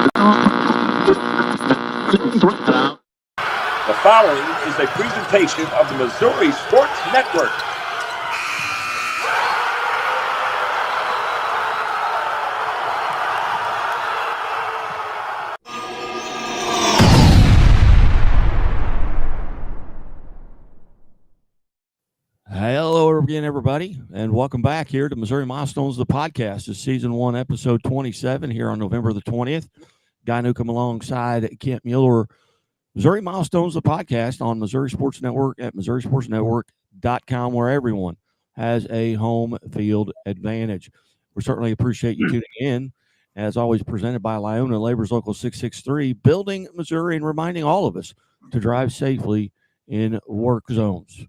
The following is a presentation of the Missouri Sports Network. Hello again, everybody, and welcome back here to Missouri Milestones, the podcast. It's season 1, episode 27 here on November the 20th. Guy Newcomb alongside Kent Mueller. Missouri Milestones, the podcast on Missouri Sports Network at MissouriSportsNetwork.com, where everyone has a home field advantage. We certainly appreciate you tuning in. As always, presented by Lyona Labor's Local 663, building Missouri and reminding all of us to drive safely in work zones.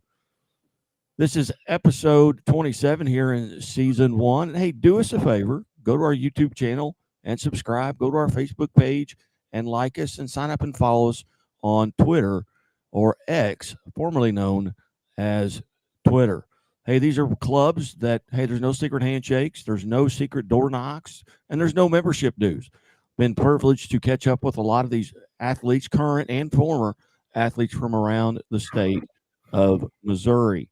This is episode 27 here in season 1. And hey, do us a favor. Go to our YouTube channel and subscribe. Go to our Facebook page and like us and sign up and follow us on Twitter, or X, formerly known as Twitter. Hey, these are clubs that, hey, there's no secret handshakes, there's no secret door knocks, and there's no membership dues. Been privileged to catch up with a lot of these athletes, current and former athletes from around the state of Missouri.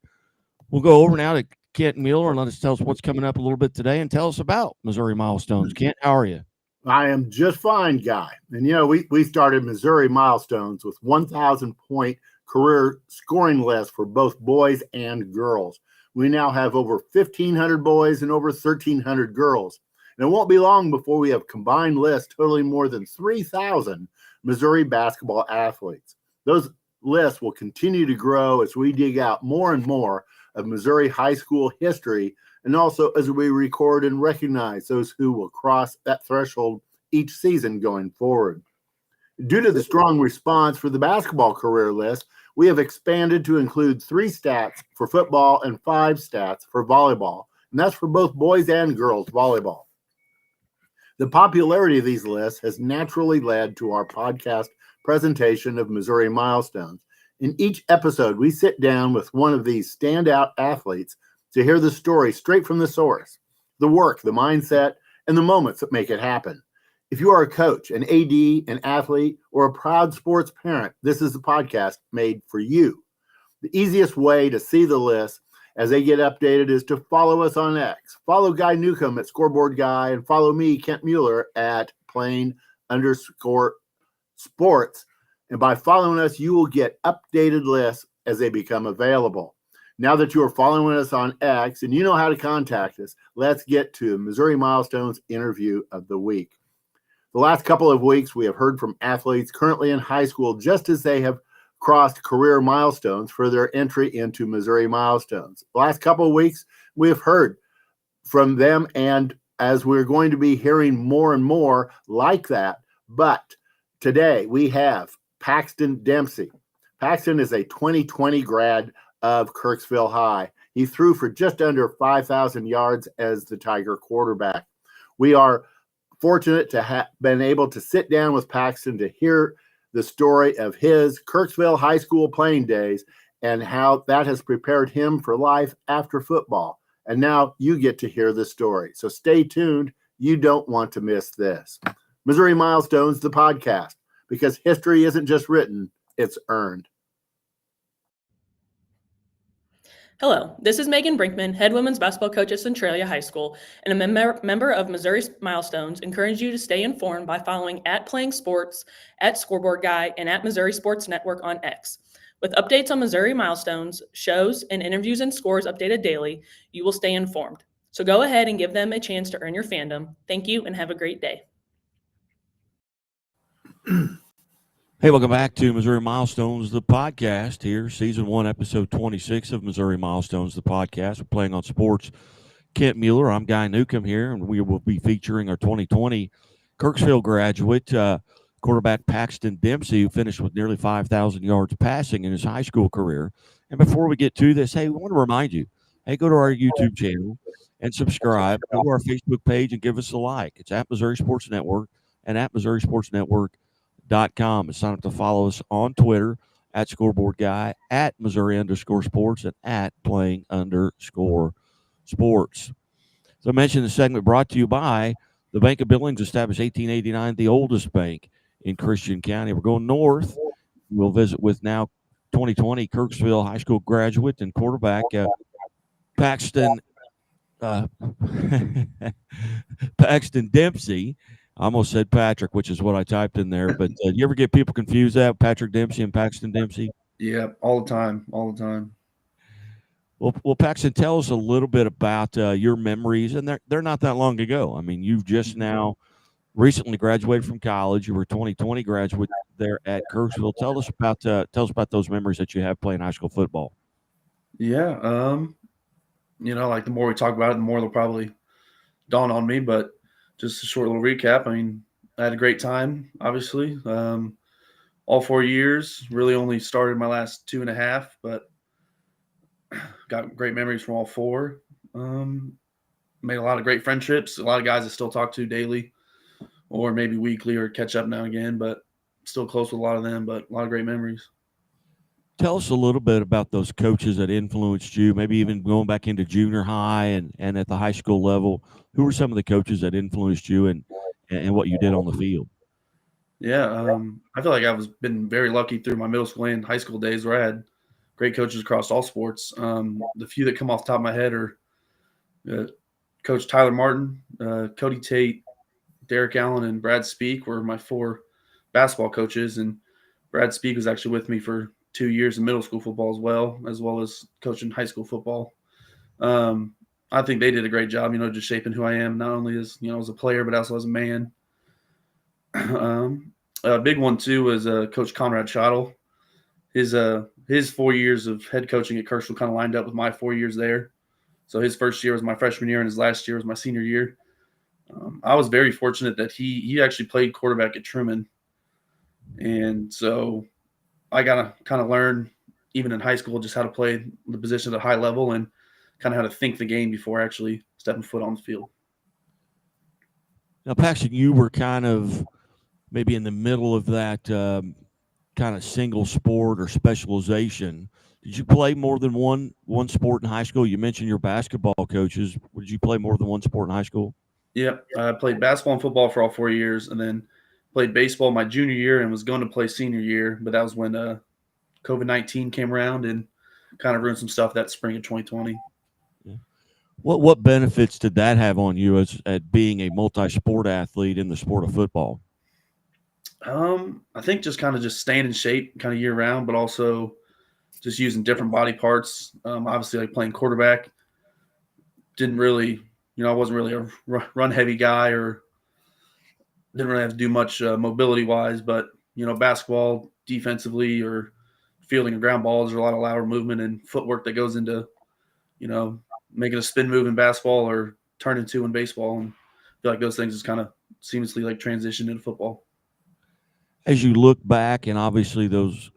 We'll go over now to Kent Mueller and let us tell us what's coming up a little bit today and tell us about Missouri Milestones. Kent, how are you? I am just fine, Guy. And, you know, we started Missouri Milestones with 1,000-point career scoring lists for both boys and girls. We now have over 1,500 boys and over 1,300 girls. And it won't be long before we have combined lists totaling more than 3,000 Missouri basketball athletes. Those lists will continue to grow as we dig out more and more of Missouri high school history, and also as we record and recognize those who will cross that threshold each season going forward. Due to the strong response for the basketball career list, we have expanded to include 3 stats for football and 5 stats for volleyball, and that's for both boys and girls volleyball. The popularity of these lists has naturally led to our podcast presentation of Missouri Milestones. In each episode, we sit down with one of these standout athletes to hear the story straight from the source, the work, the mindset, and the moments that make it happen. If you are a coach, an AD, an athlete, or a proud sports parent, this is the podcast made for you. The easiest way to see the list as they get updated is to follow us on X. Follow Guy Newcomb at Scoreboard Guy, and follow me, Kent Mueller, at _sports. And by following us, you will get updated lists as they become available. Now that you are following us on X and you know how to contact us, let's get to Missouri Milestones interview of the week. The last couple of weeks, we have heard from athletes currently in high school just as they have crossed career milestones for their entry into Missouri Milestones. The last couple of weeks, we have heard from them, and as we're going to be hearing more and more like that. But today we have Paxton Dempsay. Paxton is a 2020 grad of Kirksville High. He threw for just under 5,000 yards as the Tiger quarterback. We are fortunate to have been able to sit down with Paxton to hear the story of his Kirksville High School playing days and how that has prepared him for life after football. And now you get to hear the story. So stay tuned. You don't want to miss this. Missouri Milestones, the podcast, because history isn't just written, it's earned. Hello, this is Megan Brinkman, head women's basketball coach at Centralia High School, and a member of Missouri Milestones. Encourage you to stay informed by following at Playing Sports, at Scoreboard Guy, and at Missouri Sports Network on X. With updates on Missouri Milestones, shows, and interviews and scores updated daily, you will stay informed. So go ahead and give them a chance to earn your fandom. Thank you and have a great day. Hey, welcome back to Missouri Milestones, the podcast here, season 1, episode 26 of Missouri Milestones, the podcast. We're playing on sports. Kent Mueller, I'm Guy Newcomb here, and we will be featuring our 2020 Kirksville graduate, quarterback Paxton Dempsay, who finished with nearly 5,000 yards passing in his high school career. And before we get to this, hey, we want to remind you, hey, go to our YouTube channel and subscribe. Go to our Facebook page and give us a like. It's at Missouri Sports Network and at MissouriSportsNetwork.com. And sign up to follow us on Twitter at Scoreboard Guy, at Missouri_sports, and at Playing_sports. So I mentioned the segment brought to you by The Bank of Billings established 1889, the oldest bank in Christian County. We're going north. We'll visit with now 2020 Kirksville High School graduate and quarterback Paxton Paxton Dempsay. I almost said Patrick, which is what I typed in there. But you ever get people confused that Patrick Dempsey and Paxton Dempsey? Yeah, all the time. Well, Paxton, tell us a little bit about your memories, and they're not that long ago. I mean, you've just now recently graduated from college. You were a 2020 graduate there at Kirksville. Tell us about those memories that you have playing high school football. Yeah, like the more we talk about it, the more they'll probably dawn on me. But just a short little recap. I mean, I had a great time, obviously. All 4 years, really only started my last 2.5, but got great memories from all 4. Made a lot of great friendships. A lot of guys I still talk to daily or maybe weekly or catch up now and again, but still close with a lot of them, but a lot of great memories. Tell us a little bit about those coaches that influenced you, maybe even going back into junior high and at the high school level. Who were some of the coaches that influenced you and what you did on the field? Yeah, I feel like I've been very lucky through my middle school and high school days where I had great coaches across all sports. The few that come off the top of my head are Coach Tyler Martin, Cody Tate, Derek Allen, and Brad Speak were my 4 basketball coaches. And Brad Speak was actually with me for 2 years in middle school football as well as coaching high school football. I think they did a great job, just shaping who I am, not only as a player, but also as a man. A big one too was Coach Conrad Schottel. His 4 years of head coaching at Kirksville kind of lined up with my 4 years there. So his first year was my freshman year, and his last year was my senior year. I was very fortunate that he actually played quarterback at Truman, and so I got to kind of learn, even in high school, just how to play the position at a high level and kind of how to think the game before actually stepping foot on the field. Now, Paxton, you were kind of maybe in the middle of that kind of single sport or specialization. Did you play more than one sport in high school? You mentioned your basketball coaches. Did you play more than one sport in high school? Yeah, I played basketball and football for all 4 years, and then played baseball my junior year and was going to play senior year, but that was when COVID-19 came around and kind of ruined some stuff that spring of 2020. Yeah. What benefits did that have on you as at being a multi-sport athlete in the sport of football? I think just staying in shape kind of year round, but also just using different body parts. Obviously, like playing quarterback, didn't really, I wasn't really a run heavy guy or didn't really have to do much mobility wise, but, basketball defensively or fielding a ground ball, there's a lot of lateral movement and footwork that goes into, making a spin move in basketball or turning two in baseball. And I feel like those things just kind of seamlessly like transition into football. As you look back, and obviously those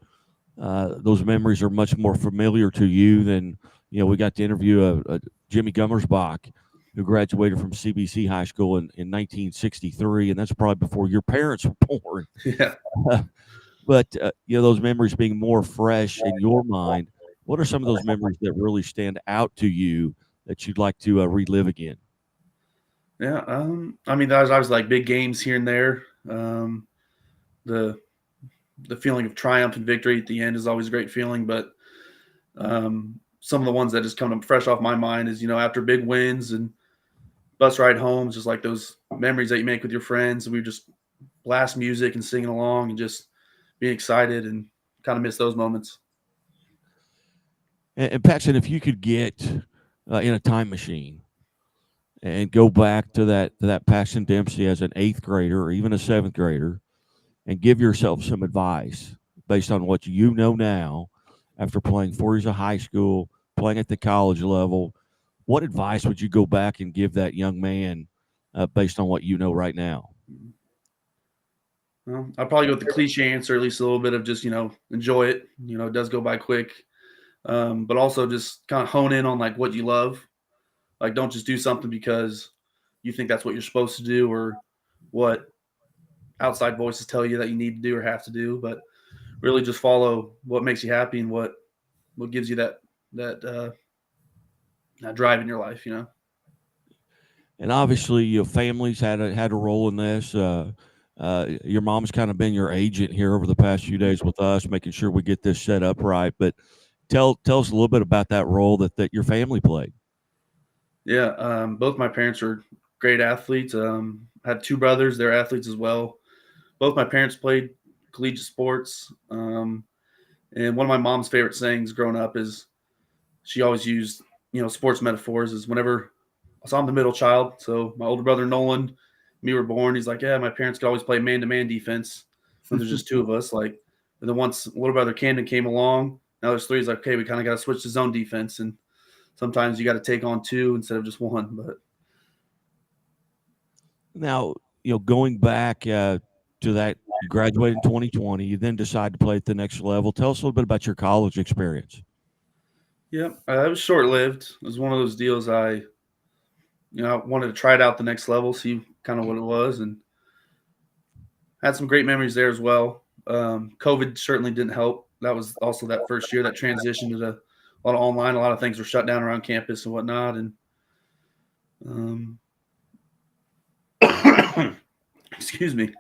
memories are much more familiar to you than, we got to interview Jimmy Gummersbach, who graduated from CBC High School in 1963, and that's probably before your parents were born. Yeah. But, those memories being more fresh in your mind, what are some of those memories that really stand out to you that you'd like to relive again? Yeah. There's always like big games here and there. The feeling of triumph and victory at the end is always a great feeling, but some of the ones that just come fresh off my mind is, after big wins and bus ride home, just like those memories that you make with your friends. We just blast music and singing along and just being excited and kind of miss those moments. And Paxton, if you could get in a time machine and go back to that Paxton Dempsey as an 8th grader or even a 7th grader and give yourself some advice based on what you know now after playing 4 years of high school, playing at the college level, what advice would you go back and give that young man based on what you know right now? Well, I'll probably go with the cliche answer, at least a little bit of just, enjoy it. It does go by quick. But also just kind of hone in on like what you love. Like, don't just do something because you think that's what you're supposed to do or what outside voices tell you that you need to do or have to do, but really just follow what makes you happy and what gives you that drive in your life, And obviously, your family's had a role in this. Your mom's kind of been your agent here over the past few days with us, making sure we get this set up right. But tell us a little bit about that role that your family played. Yeah, both my parents are great athletes. Had two brothers; they're athletes as well. Both my parents played collegiate sports. And one of my mom's favorite sayings growing up is she always used, sports metaphors. Is whenever so I'm the middle child, so my older brother Nolan, me were born. He's like, yeah, my parents could always play man-to-man defense when there's just two of us. Like, and then once little brother Camden came along, now there's three. He's like, okay, we kind of got to switch to zone defense, and sometimes you got to take on two instead of just one. But Now, going back to that, you graduated in 2020. You then decide to play at the next level. Tell us a little bit about your college experience. yeah, it was short-lived. It was one of those deals I wanted to try it out the next level, see kind of what it was, and had some great memories there as well. COVID certainly didn't help. That was also that first year that transitioned to a lot of online. A lot of things were shut down around campus and whatnot. And excuse me.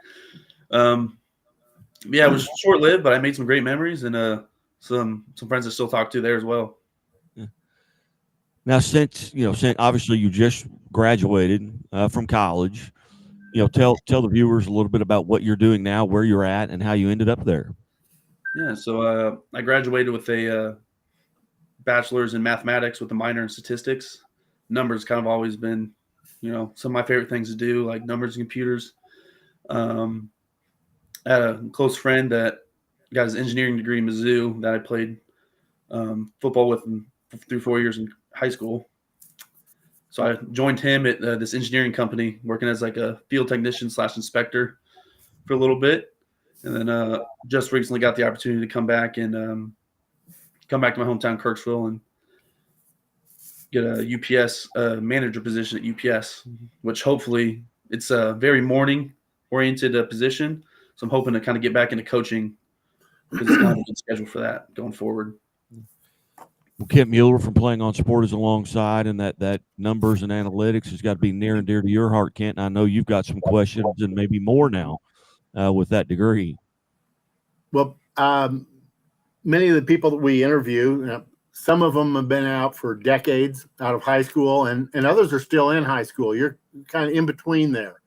Yeah, it was short-lived, but I made some great memories and some friends I still talk to there as well. Now, since obviously you just graduated from college, tell the viewers a little bit about what you're doing now, where you're at, and how you ended up there. Yeah, so I graduated with a bachelor's in mathematics with a minor in statistics. Numbers kind of always been, some of my favorite things to do, like numbers and computers. I had a close friend that got his engineering degree in Mizzou that I played football with him through 4 years in high school. So I joined him at this engineering company, working as like a field technician / inspector for a little bit. And then just recently got the opportunity to come back to my hometown, Kirksville, and get a UPS manager position at UPS, which hopefully it's a very morning-oriented position. So I'm hoping to kind of get back into coaching because it's kind of a good schedule for that going forward. Well, Kent Mueller from Playing on Sport is alongside, and that numbers and analytics has got to be near and dear to your heart, Kent. And I know you've got some questions and maybe more now with that degree. Well, many of the people that we interview, some of them have been out for decades out of high school, and others are still in high school. You're kind of in between there.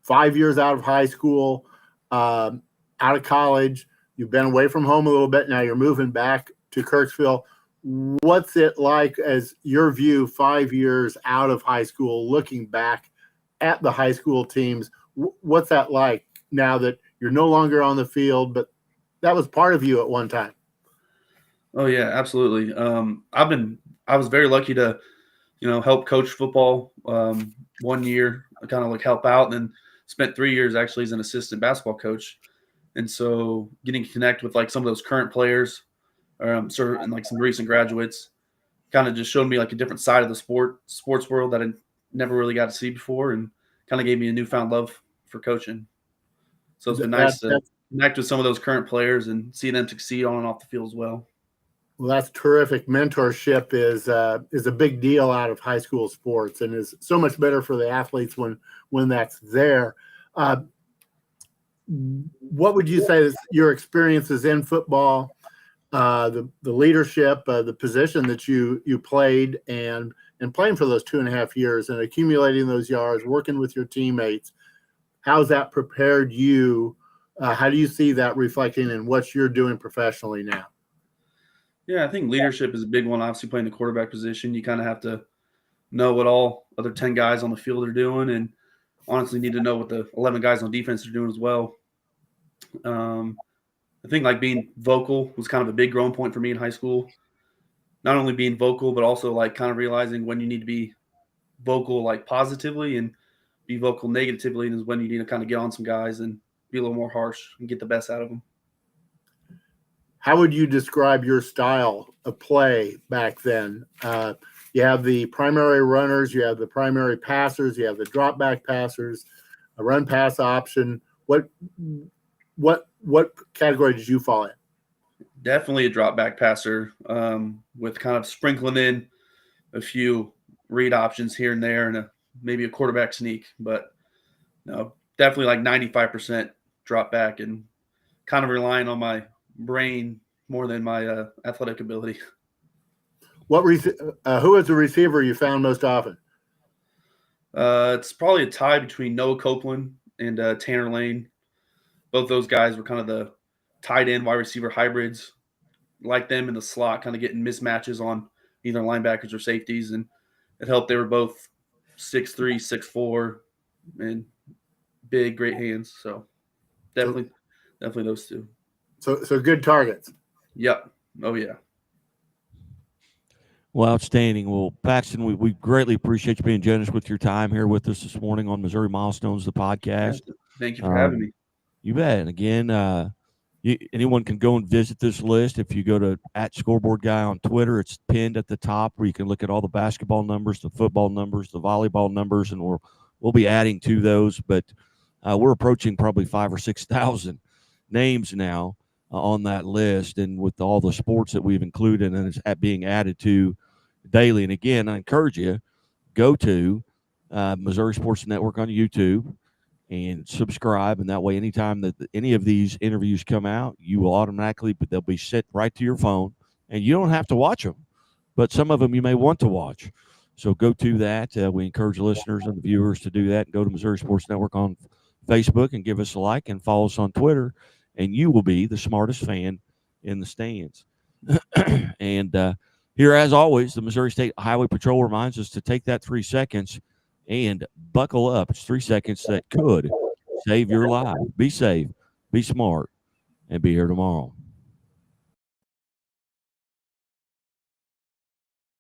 5 years out of high school, out of college. You've been away from home a little bit. Now you're moving back to Kirksville. What's it like as your view 5 years out of high school, looking back at the high school teams? What's that like now that you're no longer on the field, but that was part of you at one time? Oh yeah, absolutely. I was very lucky to, help coach football 1 year, kind of like help out, and then spent 3 years actually as an assistant basketball coach. And so getting to connect with like some of those current players, and like some recent graduates, kind of just showed me like a different side of the sports world that I never really got to see before, and kind of gave me a newfound love for coaching. So it's been nice to connect with some of those current players and see them succeed on and off the field as well. Well, that's terrific. Mentorship is a big deal out of high school sports, and is so much better for the athletes when that's there. What would you say is your experiences in football, the leadership, the position that you played, and playing for those 2.5 years and accumulating those yards, working with your teammates? How's that prepared you? How do you see that reflecting in what you're doing professionally now? Yeah, I think leadership is a big one. Obviously, playing the quarterback position, you kind of have to know what all other 10 guys on the field are doing, and honestly need to know what the 11 guys on defense are doing as well. I think like being vocal was kind of a big growing point for me in high school. Not only being vocal, but also like kind of realizing when you need to be vocal like positively and be vocal negatively, and is when you need to kind of get on some guys and be a little more harsh and get the best out of them. How would you describe your style of play back then? You have the primary runners, you have the primary passers, you have the drop back passers, a run pass option. What category did you fall in? Definitely a drop back passer, with kind of sprinkling in a few read options here and there, and a maybe a quarterback sneak, but no, definitely like 95% drop back and kind of relying on my brain more than my athletic ability. Who is the receiver you found most often? It's probably a tie between Noah Copeland and Tanner Lane. Both those guys were kind of the tight end wide receiver hybrids. Like them in the slot, kind of getting mismatches on either linebackers or safeties, and it helped. They were both 6'3", 6'4", and big, great hands. So definitely those two. So good targets. Yep. Oh yeah. Well, outstanding. Well, Paxton, we greatly appreciate you being generous with your time here with us this morning on Missouri Milestones, the podcast. Thank you for having me. You bet. And again, anyone can go and visit this list. If you go to @ScoreboardGuy on Twitter, it's pinned at the top where you can look at all the basketball numbers, the football numbers, the volleyball numbers, and we'll be adding to those. But we're approaching probably 5,000 or 6,000 names now on that list, and with all the sports that we've included and it's being added to daily. And again, I encourage you, go to Missouri Sports Network on YouTube and subscribe, and that way anytime that any of these interviews come out, you will automatically, but they'll be sent right to your phone, and you don't have to watch them, but some of them you may want to watch. So go to that. We encourage listeners and the viewers to do that, and go to Missouri Sports Network on Facebook and give us a like and follow us on Twitter, and you will be the smartest fan in the stands. And here, as always, the Missouri State Highway Patrol reminds us to take that 3 seconds and buckle up. It's 3 seconds that could save your life. Be safe, be smart, and be here tomorrow.